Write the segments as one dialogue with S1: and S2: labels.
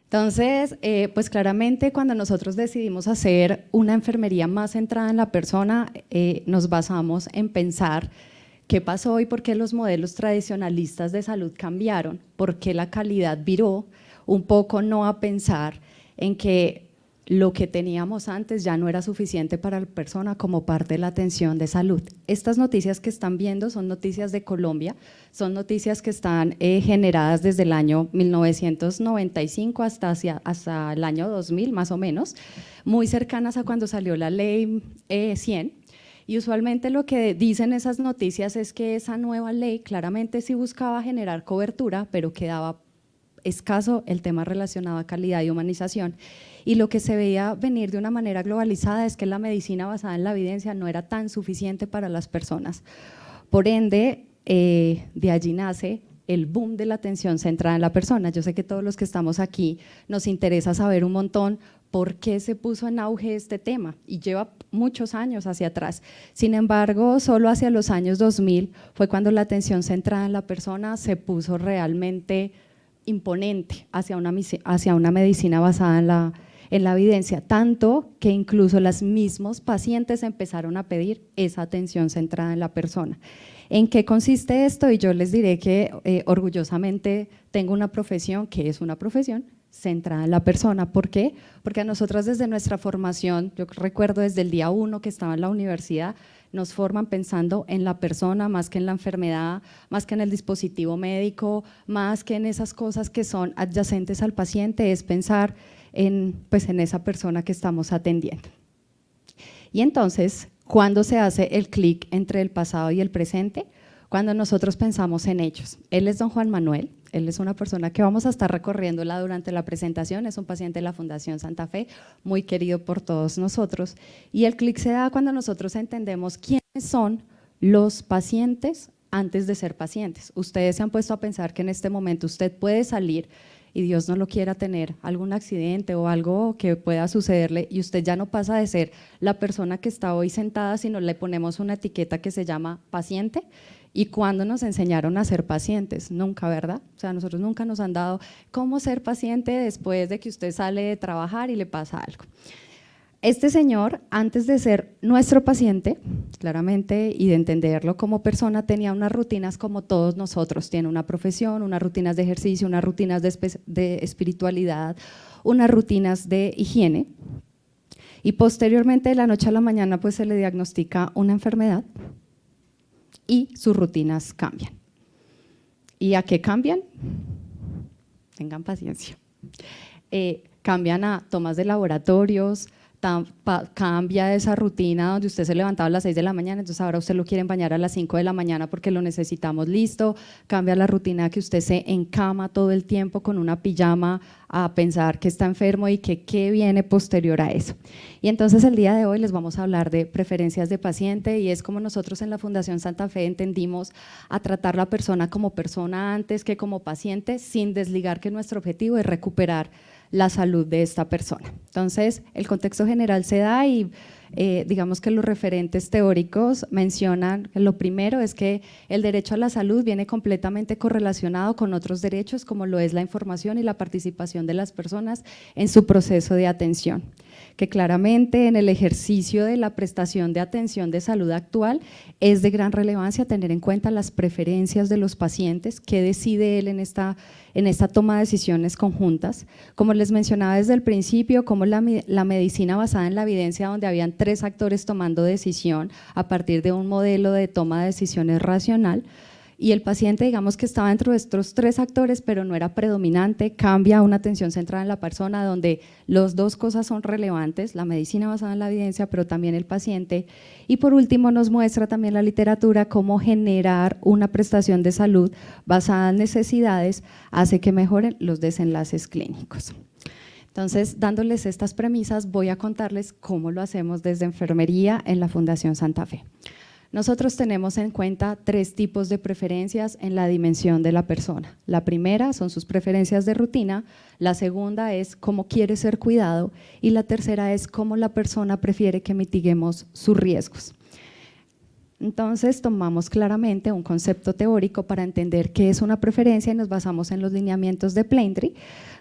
S1: Entonces, pues claramente cuando nosotros decidimos hacer una enfermería más centrada en la persona, nos basamos en pensar qué pasó y por qué los modelos tradicionalistas de salud cambiaron, por qué la calidad viró un poco no a pensar en que lo que teníamos antes ya no era suficiente para la persona como parte de la atención de salud. Estas noticias que están viendo son noticias de Colombia, son noticias que están generadas desde el año 1995 hasta el año 2000 más o menos, muy cercanas a cuando salió la ley 100. Y usualmente lo que dicen esas noticias es que esa nueva ley claramente sí buscaba generar cobertura, pero quedaba escaso el tema relacionado a calidad y humanización. Y lo que se veía venir de una manera globalizada es que la medicina basada en la evidencia no era tan suficiente para las personas. Por ende, de allí nace el boom de la atención centrada en la persona. Yo sé que todos los que estamos aquí nos interesa saber un montón por qué se puso en auge este tema y lleva muchos años hacia atrás. Sin embargo, solo hacia los años 2000 fue cuando la atención centrada en la persona se puso realmente imponente hacia una medicina basada en la evidencia, tanto que incluso los mismos pacientes empezaron a pedir esa atención centrada en la persona. ¿En qué consiste esto? Y yo les diré que orgullosamente tengo una profesión que es una profesión centrada en la persona. ¿Por qué? Porque a nosotros desde nuestra formación, yo recuerdo desde el día 1 que estaba en la universidad, nos forman pensando en la persona más que en la enfermedad, más que en el dispositivo médico, más que en esas cosas que son adyacentes al paciente, es pensar pues en esa persona que estamos atendiendo. Y entonces, ¿cuándo se hace el clic entre el pasado y el presente? Cuando nosotros pensamos en ellos. Él es don Juan Manuel, él es una persona que vamos a estar recorriéndola durante la presentación, es un paciente de la Fundación Santa Fe, muy querido por todos nosotros, y el clic se da cuando nosotros entendemos quiénes son los pacientes antes de ser pacientes. Ustedes se han puesto a pensar que en este momento usted puede salir y Dios no lo quiera tener algún accidente o algo que pueda sucederle y usted ya no pasa de ser la persona que está hoy sentada, sino le ponemos una etiqueta que se llama paciente. ¿Y cuándo nos enseñaron a ser pacientes? Nunca, ¿verdad? O sea, nosotros nunca nos han dado cómo ser paciente después de que usted sale de trabajar y le pasa algo. Este señor, antes de ser nuestro paciente, claramente, y de entenderlo como persona, tenía unas rutinas como todos nosotros. Tiene una profesión, unas rutinas de ejercicio, unas rutinas de espiritualidad, unas rutinas de higiene. Y posteriormente, de la noche a la mañana, pues se le diagnostica una enfermedad y sus rutinas cambian. ¿Y a qué cambian? Tengan paciencia. Cambian a tomas de laboratorios, cambia esa rutina donde usted se levantaba a las 6 de la mañana, entonces ahora usted lo quieren bañar a las 5 de la mañana porque lo necesitamos listo, cambia la rutina que usted se encama todo el tiempo con una pijama a pensar que está enfermo y que qué viene posterior a eso. Y entonces el día de hoy les vamos a hablar de preferencias de paciente y es como nosotros en la Fundación Santa Fe entendimos a tratar la persona como persona antes que como paciente, sin desligar que nuestro objetivo es recuperar la salud de esta persona. Entonces, el contexto general se da y digamos que los referentes teóricos mencionan que lo primero es que el derecho a la salud viene completamente correlacionado con otros derechos como lo es la información y la participación de las personas en su proceso de atención, que claramente en el ejercicio de la prestación de atención de salud actual es de gran relevancia tener en cuenta las preferencias de los pacientes, qué decide él en esta toma de decisiones conjuntas. Como les mencionaba desde el principio, como la medicina basada en la evidencia donde habían 3 actores tomando decisión a partir de un modelo de toma de decisiones racional y el paciente digamos que estaba dentro de estos 3 actores pero no era predominante, cambia a una atención centrada en la persona donde las 2 cosas son relevantes, la medicina basada en la evidencia pero también el paciente y por último nos muestra también la literatura cómo generar una prestación de salud basada en necesidades hace que mejoren los desenlaces clínicos. Entonces, dándoles estas premisas, voy a contarles cómo lo hacemos desde enfermería en la Fundación Santa Fe. Nosotros tenemos en cuenta 3 tipos de preferencias en la dimensión de la persona. La primera son sus preferencias de rutina, la segunda es cómo quiere ser cuidado y la tercera es cómo la persona prefiere que mitiguemos sus riesgos. Entonces tomamos claramente un concepto teórico para entender qué es una preferencia y nos basamos en los lineamientos de Plaintree,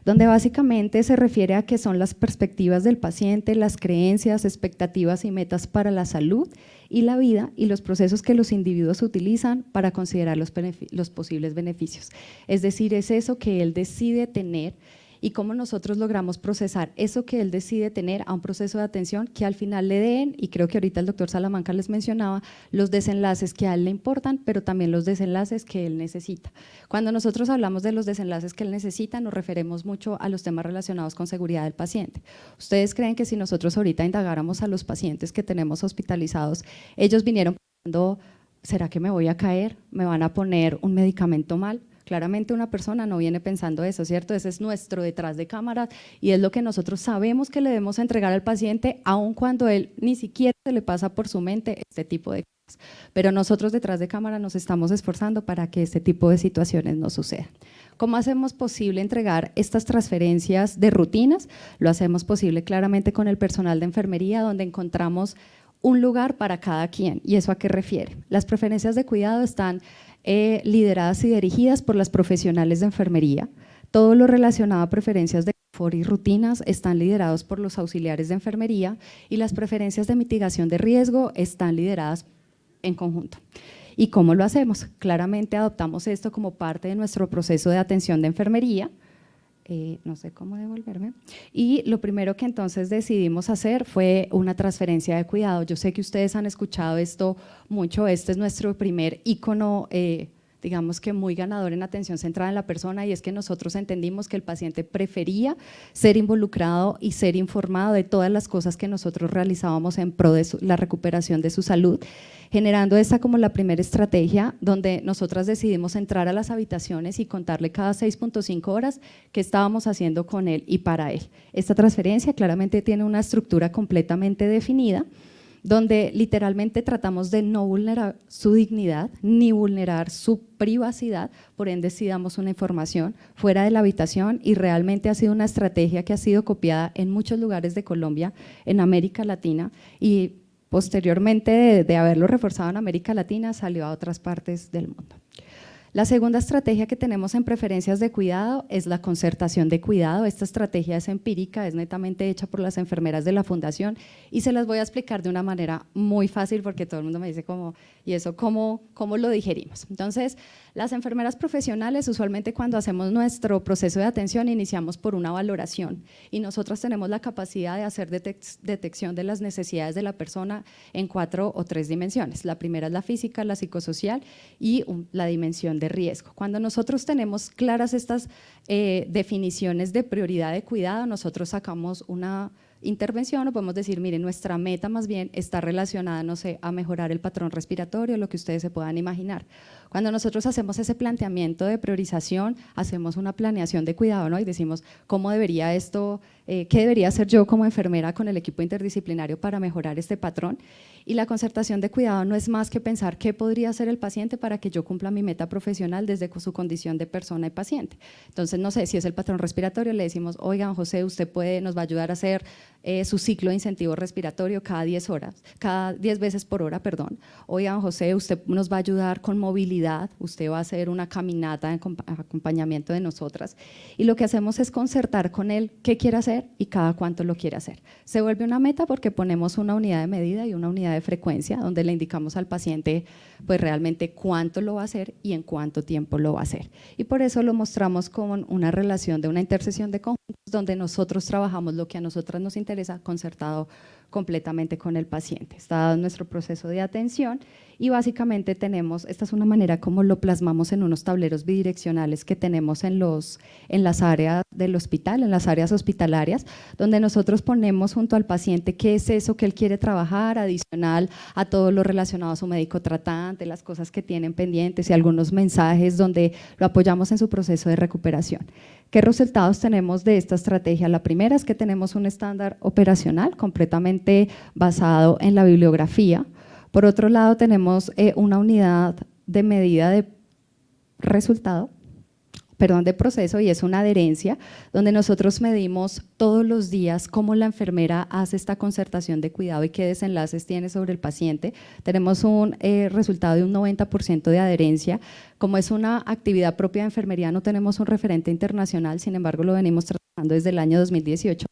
S1: donde básicamente se refiere a qué son las perspectivas del paciente, las creencias, expectativas y metas para la salud y la vida y los procesos que los individuos utilizan para considerar los posibles beneficios. Es decir, es eso que él decide tener y cómo nosotros logramos procesar eso que él decide tener a un proceso de atención que al final le den, y creo que ahorita el doctor Salamanca les mencionaba, los desenlaces que a él le importan, pero también los desenlaces que él necesita. Cuando nosotros hablamos de los desenlaces que él necesita, nos referimos mucho a los temas relacionados con seguridad del paciente. ¿Ustedes creen que si nosotros ahorita indagáramos a los pacientes que tenemos hospitalizados, ellos vinieron pensando, ¿será que me voy a caer? ¿Me van a poner un medicamento mal? Claramente una persona no viene pensando eso, ¿cierto? Ese es nuestro detrás de cámaras y es lo que nosotros sabemos que le debemos entregar al paciente, aun cuando él ni siquiera se le pasa por su mente este tipo de cosas. Pero nosotros detrás de cámara nos estamos esforzando para que este tipo de situaciones no sucedan. ¿Cómo hacemos posible entregar estas transferencias de rutinas? Lo hacemos posible claramente con el personal de enfermería, donde encontramos un lugar para cada quien. ¿Y eso a qué refiere? Las preferencias de cuidado están lideradas y dirigidas por las profesionales de enfermería. Todo lo relacionado a preferencias de confort y rutinas están liderados por los auxiliares de enfermería y las preferencias de mitigación de riesgo están lideradas en conjunto. ¿Y cómo lo hacemos? Claramente adoptamos esto como parte de nuestro proceso de atención de enfermería. No sé cómo devolverme, y lo primero que entonces decidimos hacer fue una transferencia de cuidado. Yo sé que ustedes han escuchado esto mucho, este es nuestro primer ícono, digamos que muy ganador en atención centrada en la persona, y es que nosotros entendimos que el paciente prefería ser involucrado y ser informado de todas las cosas que nosotros realizábamos en pro de la recuperación de su salud, generando esta como la primera estrategia donde nosotras decidimos entrar a las habitaciones y contarle cada 6.5 horas qué estábamos haciendo con él y para él. Esta transferencia claramente tiene una estructura completamente definida, donde literalmente tratamos de no vulnerar su dignidad ni vulnerar su privacidad, por ende sí damos una información fuera de la habitación, y realmente ha sido una estrategia que ha sido copiada en muchos lugares de Colombia, en América Latina, y posteriormente de haberlo reforzado en América Latina salió a otras partes del mundo. La segunda estrategia que tenemos en preferencias de cuidado es la concertación de cuidado. Esta estrategia es empírica, es netamente hecha por las enfermeras de la fundación y se las voy a explicar de una manera muy fácil porque todo el mundo me dice ¿y eso cómo lo digerimos? Entonces, las enfermeras profesionales usualmente cuando hacemos nuestro proceso de atención iniciamos por una valoración y nosotros tenemos la capacidad de hacer detección de las necesidades de la persona en 4 o 3 dimensiones. La primera es la física, la psicosocial y la dimensión de riesgo. Cuando nosotros tenemos claras estas definiciones de prioridad de cuidado, nosotros sacamos una intervención o podemos decir, mire, nuestra meta más bien está relacionada, no sé, a mejorar el patrón respiratorio, lo que ustedes se puedan imaginar. Cuando nosotros hacemos ese planteamiento de priorización, hacemos una planeación de cuidado, ¿no? Y decimos, ¿cómo debería esto, qué debería hacer yo como enfermera con el equipo interdisciplinario para mejorar este patrón? Y la concertación de cuidado no es más que pensar qué podría hacer el paciente para que yo cumpla mi meta profesional desde su condición de persona y paciente. Entonces, no sé, si es el patrón respiratorio, le decimos, oigan, José, usted nos va a ayudar a hacer su ciclo de incentivo respiratorio cada 10 veces por hora, perdón. Oigan, José, usted nos va a ayudar con movilidad, usted va a hacer una caminata en acompañamiento de nosotras. Y lo que hacemos es concertar con él qué quiere hacer y cada cuánto lo quiere hacer. Se vuelve una meta porque ponemos una unidad de medida y una unidad de frecuencia donde le indicamos al paciente pues realmente cuánto lo va a hacer y en cuánto tiempo lo va a hacer. Y por eso lo mostramos con una relación de una intersección de conjuntos donde nosotros trabajamos lo que a nosotras nos interesa concertado completamente con el paciente. Está dado nuestro proceso de atención y básicamente esta es una manera como lo plasmamos en unos tableros bidireccionales que tenemos en las áreas del hospital, en las áreas hospitalarias, donde nosotros ponemos junto al paciente qué es eso que él quiere trabajar, adicional a todo lo relacionado a su médico tratante, las cosas que tienen pendientes y algunos mensajes donde lo apoyamos en su proceso de recuperación. ¿Qué resultados tenemos de esta estrategia? La primera es que tenemos un estándar operacional completamente basado en la bibliografía. Por otro lado, tenemos una unidad de medida de resultado de proceso, y es una adherencia donde nosotros medimos todos los días cómo la enfermera hace esta concertación de cuidado y qué desenlaces tiene sobre el paciente. Tenemos un resultado de un 90% de adherencia. Como es una actividad propia de enfermería, no tenemos un referente internacional, sin embargo lo venimos trabajando desde el año 2018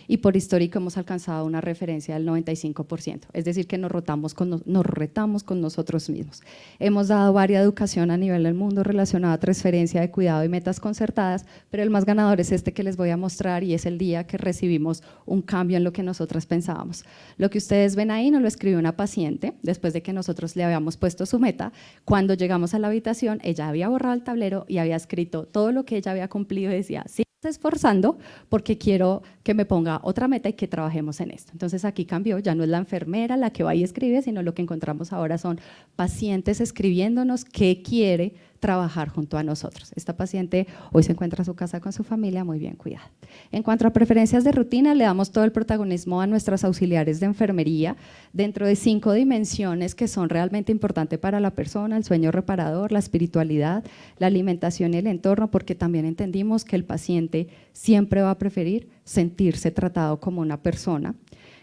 S1: y por histórico hemos alcanzado una referencia del 95%, es decir que nos retamos con nosotros mismos. Hemos dado varias educación a nivel del mundo relacionada a transferencia de cuidado y metas concertadas, pero el más ganador es este que les voy a mostrar y es el día que recibimos un cambio en lo que nosotras pensábamos. Lo que ustedes ven ahí nos lo escribió una paciente después de que nosotros le habíamos puesto su meta. Cuando llegamos a la habitación, ella había borrado el tablero y había escrito todo lo que ella había cumplido y decía, sí, esforzando porque quiero que me ponga otra meta y que trabajemos en esto. Entonces aquí cambió, ya no es la enfermera la que va y escribe, sino lo que encontramos ahora son pacientes escribiéndonos qué quiere trabajar junto a nosotros. Esta paciente hoy se encuentra en su casa con su familia muy bien cuidada. En cuanto a preferencias de rutina, le damos todo el protagonismo a nuestras auxiliares de enfermería dentro de 5 dimensiones que son realmente importantes para la persona: el sueño reparador, la espiritualidad, la alimentación y el entorno, porque también entendimos que el paciente siempre va a preferir sentirse tratado como una persona.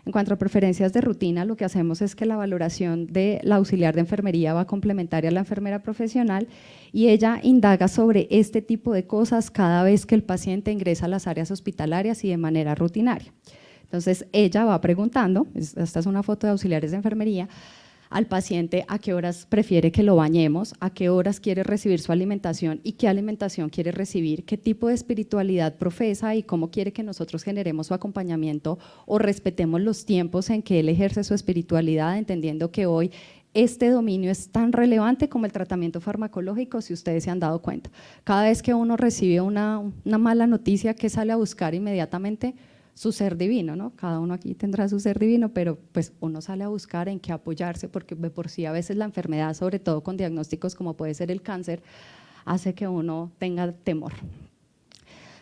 S1: En cuanto a preferencias de rutina, lo que hacemos es que la valoración de la auxiliar de enfermería va complementaria a la enfermera profesional y ella indaga sobre este tipo de cosas cada vez que el paciente ingresa a las áreas hospitalarias y de manera rutinaria. Entonces ella va preguntando, esta es una foto de auxiliares de enfermería, al paciente a qué horas prefiere que lo bañemos, a qué horas quiere recibir su alimentación y qué alimentación quiere recibir, qué tipo de espiritualidad profesa y cómo quiere que nosotros generemos su acompañamiento o respetemos los tiempos en que él ejerce su espiritualidad, entendiendo que hoy este dominio es tan relevante como el tratamiento farmacológico, si ustedes se han dado cuenta. Cada vez que uno recibe una mala noticia, ¿qué sale a buscar inmediatamente? Su ser divino, ¿no? Cada uno aquí tendrá su ser divino, pero pues uno sale a buscar en qué apoyarse, porque de por sí a veces la enfermedad, sobre todo con diagnósticos como puede ser el cáncer, hace que uno tenga temor.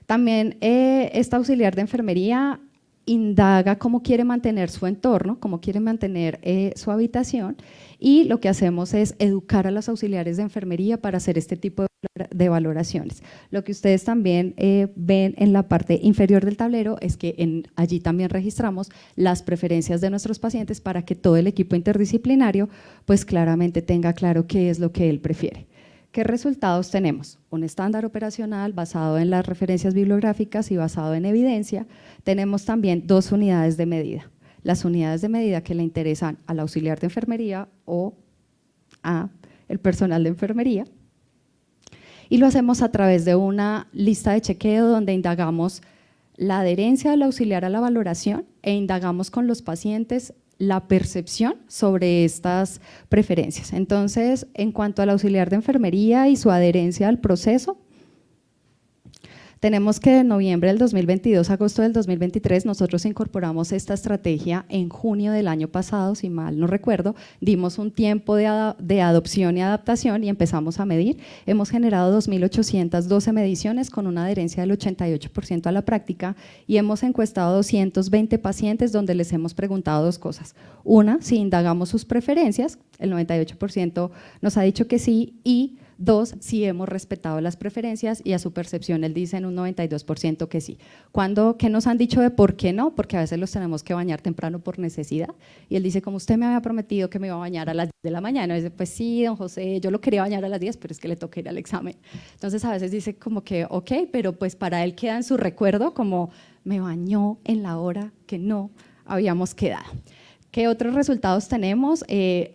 S1: También esta auxiliar de enfermería indaga cómo quiere mantener su entorno, cómo quiere mantener su habitación, y lo que hacemos es educar a los auxiliares de enfermería para hacer este tipo de valoraciones. Lo que ustedes también ven en la parte inferior del tablero es que allí también registramos las preferencias de nuestros pacientes para que todo el equipo interdisciplinario pues claramente tenga claro qué es lo que él prefiere. ¿Qué resultados tenemos? Un estándar operacional basado en las referencias bibliográficas y basado en evidencia. Tenemos también 2 unidades de medida. Las unidades de medida que le interesan al auxiliar de enfermería o al personal de enfermería. Y lo hacemos a través de una lista de chequeo donde indagamos la adherencia del auxiliar a la valoración e indagamos con los pacientes la percepción sobre estas preferencias. Entonces, en cuanto al auxiliar de enfermería y su adherencia al proceso, tenemos que de noviembre del 2022 a agosto del 2023 nosotros incorporamos esta estrategia en junio del año pasado, si mal no recuerdo, dimos un tiempo de adopción y adaptación y empezamos a medir. Hemos generado 2.812 mediciones con una adherencia del 88% a la práctica y hemos encuestado 220 pacientes donde les hemos preguntado 2 cosas. Una, si indagamos sus preferencias, el 98% nos ha dicho que sí, y 2, si hemos respetado las preferencias, y a su percepción él dice en un 92% que sí. ¿Qué nos han dicho de por qué no? Porque a veces los tenemos que bañar temprano por necesidad y él dice, como usted me había prometido que me iba a bañar a las 10 de la mañana, y dice, pues sí, don José, yo lo quería bañar a las 10, pero es que le toca ir al examen. Entonces a veces dice como que ok, pero pues para él queda en su recuerdo como me bañó en la hora que no habíamos quedado. ¿Qué otros resultados tenemos?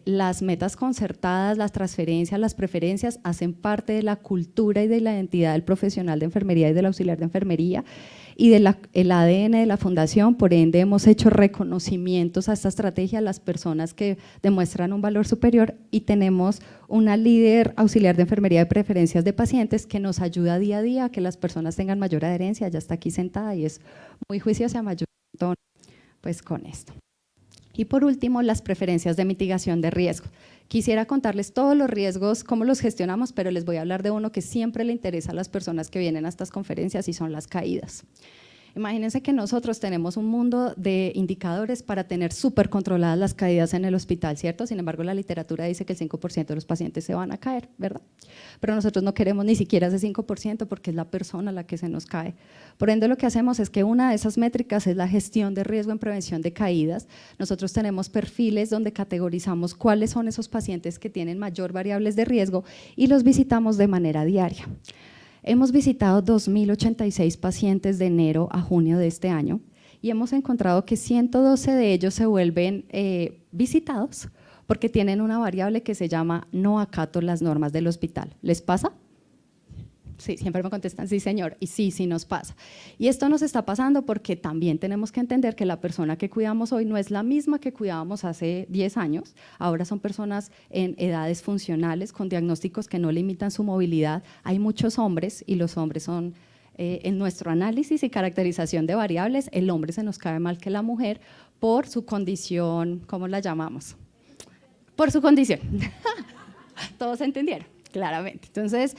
S1: Las metas concertadas, las transferencias, las preferencias hacen parte de la cultura y de la identidad del profesional de enfermería y del auxiliar de enfermería y del ADN de la fundación. Por ende hemos hecho reconocimientos a esta estrategia a las personas que demuestran un valor superior y tenemos una líder auxiliar de enfermería de preferencias de pacientes que nos ayuda día a día a que las personas tengan mayor adherencia. Ya está aquí sentada y es muy juiciosa, me ayuda pues con esto. Y por último, las preferencias de mitigación de riesgo. Quisiera contarles todos los riesgos, cómo los gestionamos, pero les voy a hablar de uno que siempre le interesa a las personas que vienen a estas conferencias y son las caídas. Imagínense que nosotros tenemos un mundo de indicadores para tener súper controladas las caídas en el hospital, ¿cierto? Sin embargo, la literatura dice que el 5% de los pacientes se van a caer, ¿verdad? Pero nosotros no queremos ni siquiera ese 5% porque es la persona la que se nos cae. Por ende, lo que hacemos es que una de esas métricas es la gestión de riesgo en prevención de caídas. Nosotros tenemos perfiles donde categorizamos cuáles son esos pacientes que tienen mayor variables de riesgo y los visitamos de manera diaria. Hemos visitado 2.086 pacientes de enero a junio de este año y hemos encontrado que 112 de ellos se vuelven visitados porque tienen una variable que se llama no acato las normas del hospital. ¿Les pasa? Sí, siempre me contestan, sí señor, y sí, sí nos pasa. Y esto nos está pasando porque también tenemos que entender que la persona que cuidamos hoy no es la misma que cuidábamos hace 10 años, ahora son personas en edades funcionales con diagnósticos que no limitan su movilidad. Hay muchos hombres y los hombres son, en nuestro análisis y caracterización de variables, el hombre se nos cae mal que la mujer por su condición, ¿cómo la llamamos? Por su condición. Todos entendieron, claramente. Entonces,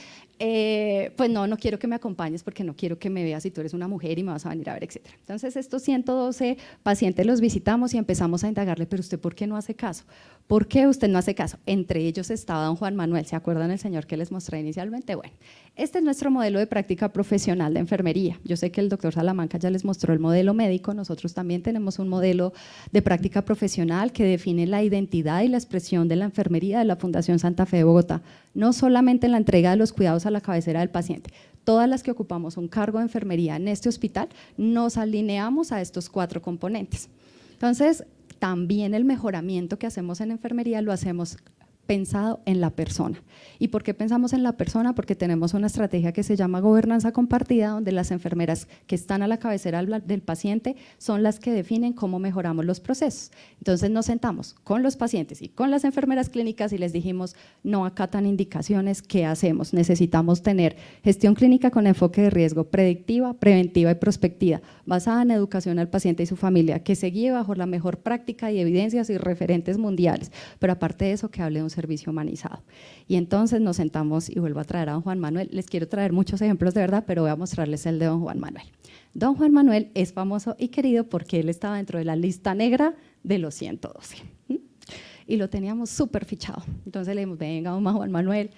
S1: pues no quiero que me acompañes porque no quiero que me veas si tú eres una mujer y me vas a venir a ver, etcétera. Entonces, estos 112 pacientes los visitamos y empezamos a indagarle, pero ¿usted por qué no hace caso? ¿Por qué usted no hace caso? Entre ellos estaba don Juan Manuel, ¿se acuerdan el señor que les mostré inicialmente? Bueno, este es nuestro modelo de práctica profesional de enfermería. Yo sé que el doctor Salamanca ya les mostró el modelo médico, nosotros también tenemos un modelo de práctica profesional que define la identidad y la expresión de la enfermería de la Fundación Santa Fe de Bogotá, no solamente en la entrega de los cuidados a la cabecera del paciente. Todas las que ocupamos un cargo de enfermería en este hospital nos alineamos a estos 4 componentes. Entonces, también el mejoramiento que hacemos en enfermería lo hacemos pensado en la persona. ¿Y por qué pensamos en la persona? Porque tenemos una estrategia que se llama gobernanza compartida, donde las enfermeras que están a la cabecera del paciente son las que definen cómo mejoramos los procesos. Entonces nos sentamos con los pacientes y con las enfermeras clínicas y les dijimos, no acatan indicaciones, ¿qué hacemos? Necesitamos tener gestión clínica con enfoque de riesgo predictiva, preventiva y prospectiva, basada en educación al paciente y su familia, que se guíe bajo la mejor práctica y evidencias y referentes mundiales, pero aparte de eso que hable de un servicio humanizado. Y entonces nos sentamos y vuelvo a traer a don Juan Manuel. Les quiero traer muchos ejemplos de verdad, pero voy a mostrarles el de don Juan Manuel. Don Juan Manuel es famoso y querido porque él estaba dentro de la lista negra de los 112 y lo teníamos súper fichado. Entonces le dijimos, venga don Juan Manuel,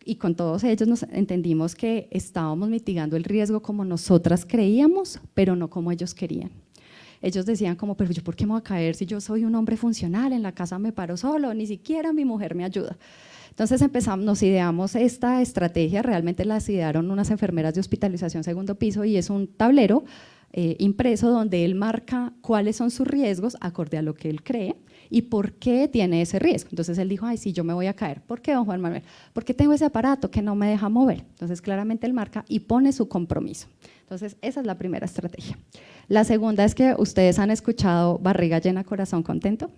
S1: y con todos ellos nos entendimos que estábamos mitigando el riesgo como nosotras creíamos, pero no como ellos querían. Ellos decían como, pero yo ¿por qué me voy a caer si yo soy un hombre funcional, en la casa me paro solo, ni siquiera mi mujer me ayuda? Entonces nos ideamos esta estrategia, realmente la idearon unas enfermeras de hospitalización segundo piso y es un tablero impreso donde él marca cuáles son sus riesgos acorde a lo que él cree y por qué tiene ese riesgo. Entonces él dijo, ay sí, yo me voy a caer. ¿Por qué, don Juan Manuel? Porque tengo ese aparato que no me deja mover. Entonces claramente él marca y pone su compromiso. Entonces esa es la primera estrategia. La segunda es que ustedes han escuchado barriga llena, corazón contento.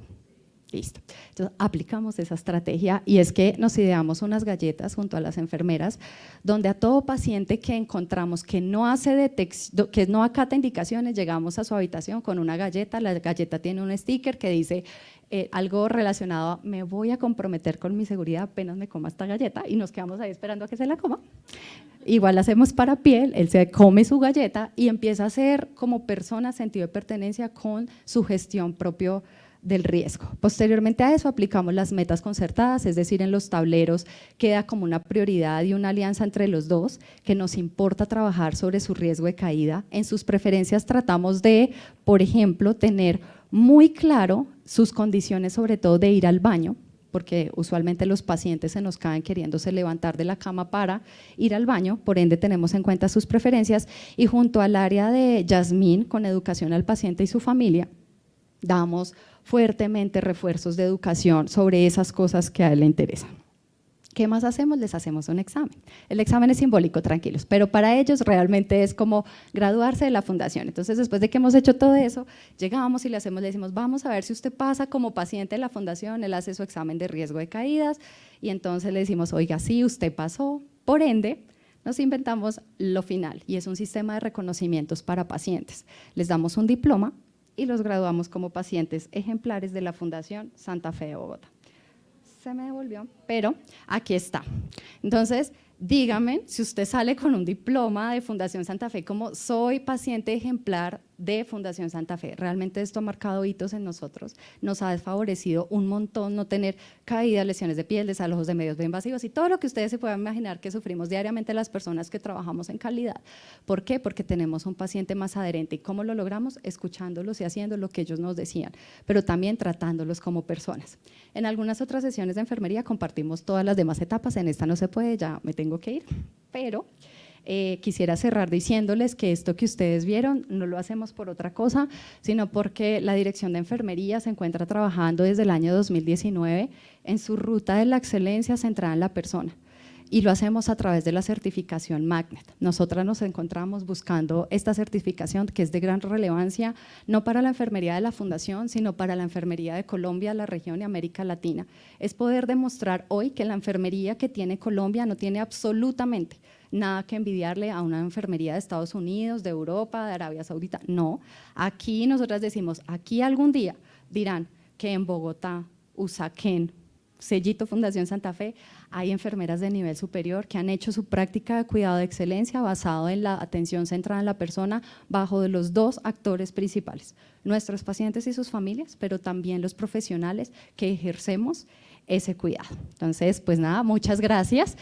S1: Listo. Entonces aplicamos esa estrategia y es que nos ideamos unas galletas junto a las enfermeras donde a todo paciente que encontramos que no acata indicaciones, llegamos a su habitación con una galleta. La galleta tiene un sticker que dice algo relacionado a me voy a comprometer con mi seguridad apenas me coma esta galleta, y nos quedamos ahí esperando a que se la coma. Igual hacemos para piel, él se come su galleta y empieza a hacer como persona sentido de pertenencia con su gestión propio del riesgo. Posteriormente a eso aplicamos las metas concertadas, es decir, en los tableros queda como una prioridad y una alianza entre los dos, que nos importa trabajar sobre su riesgo de caída. En sus preferencias tratamos de, por ejemplo, tener muy claro sus condiciones, sobre todo de ir al baño, porque usualmente los pacientes se nos caen queriéndose levantar de la cama para ir al baño, por ende tenemos en cuenta sus preferencias, y junto al área de Yasmín, con educación al paciente y su familia, damos fuertemente refuerzos de educación sobre esas cosas que a él le interesan. ¿Qué más hacemos? Les hacemos un examen. El examen es simbólico, tranquilos, pero para ellos realmente es como graduarse de la fundación. Entonces, después de que hemos hecho todo eso, llegamos y le decimos, vamos a ver si usted pasa como paciente de la fundación. Él hace su examen de riesgo de caídas y entonces le decimos, oiga, sí, usted pasó. Por ende, nos inventamos lo final y es un sistema de reconocimientos para pacientes. Les damos un diploma y los graduamos como pacientes ejemplares de la Fundación Santa Fe de Bogotá. Se me devolvió, pero aquí está. Entonces, dígame si usted sale con un diploma de Fundación Santa Fe como soy paciente ejemplar de Fundación Santa Fe. Realmente esto ha marcado hitos en nosotros, nos ha desfavorecido un montón no tener caídas, lesiones de piel, desalojos de medios invasivos y todo lo que ustedes se puedan imaginar que sufrimos diariamente las personas que trabajamos en calidad. ¿Por qué? Porque tenemos un paciente más adherente. ¿Y cómo lo logramos? Escuchándolos y haciendo lo que ellos nos decían, pero también tratándolos como personas. En algunas otras sesiones de enfermería compartimos todas las demás etapas, en esta no se puede, ya me tengo que ir, pero quisiera cerrar diciéndoles que esto que ustedes vieron no lo hacemos por otra cosa, sino porque la Dirección de Enfermería se encuentra trabajando desde el año 2019 en su ruta de la excelencia centrada en la persona. Y lo hacemos a través de la certificación Magnet. Nosotras nos encontramos buscando esta certificación que es de gran relevancia, no para la enfermería de la Fundación, sino para la enfermería de Colombia, la región y América Latina. Es poder demostrar hoy que la enfermería que tiene Colombia no tiene absolutamente nada que envidiarle a una enfermería de Estados Unidos, de Europa, de Arabia Saudita. No, aquí nosotras decimos, aquí algún día dirán que en Bogotá, Usaquén, sellito Fundación Santa Fe, hay enfermeras de nivel superior que han hecho su práctica de cuidado de excelencia basado en la atención centrada en la persona bajo de los dos actores principales, nuestros pacientes y sus familias, pero también los profesionales que ejercemos ese cuidado. Entonces, pues nada, muchas gracias.